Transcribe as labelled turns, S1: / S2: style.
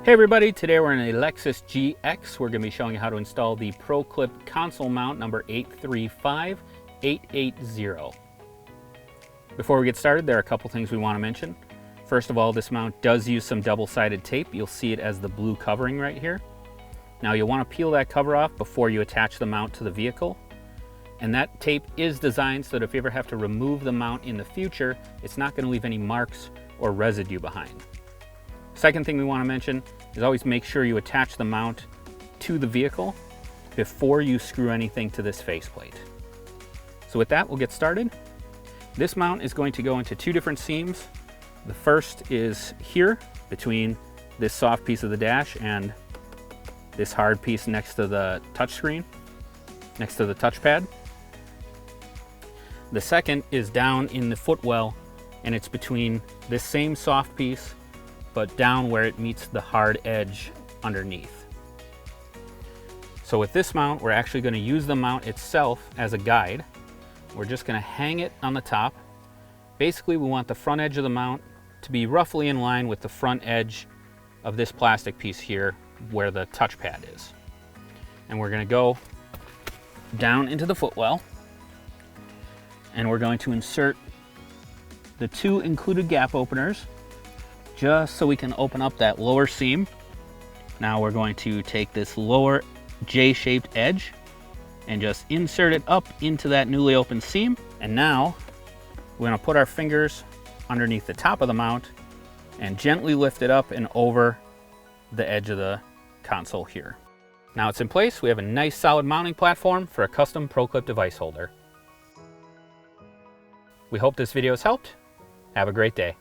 S1: Hey everybody, today we're in a Lexus GX. We're going to be showing you how to install the ProClip console mount number 835880. Before we get started, there are a couple things we want to mention. First of all, this mount does use some double-sided tape. You'll see it as the blue covering right here. Now you'll want to peel that cover off before you attach the mount to the vehicle. And that tape is designed so that if you ever have to remove the mount in the future, it's not going to leave any marks or residue behind. Second thing we want to mention is always make sure you attach the mount to the vehicle before you screw anything to this faceplate. So with that, we'll get started. This mount is going to go into two different seams. The first is here between this soft piece of the dash and this hard piece next to the touchscreen, next to the touchpad. The second is down in the footwell, and it's between this same soft piece but down where it meets the hard edge underneath. So with this mount, we're actually going to use the mount itself as a guide. We're just going to hang it on the top. Basically, we want the front edge of the mount to be roughly in line with the front edge of this plastic piece here where the touchpad is. And we're going to go down into the footwell, and we're going to insert the two included gap openers just so we can open up that lower seam. Now we're going to take this lower J-shaped edge and just insert it up into that newly opened seam. And now we're going to put our fingers underneath the top of the mount and gently lift it up and over the edge of the console here. Now it's in place. We have a nice solid mounting platform for a custom ProClip device holder. We hope this video has helped. Have a great day.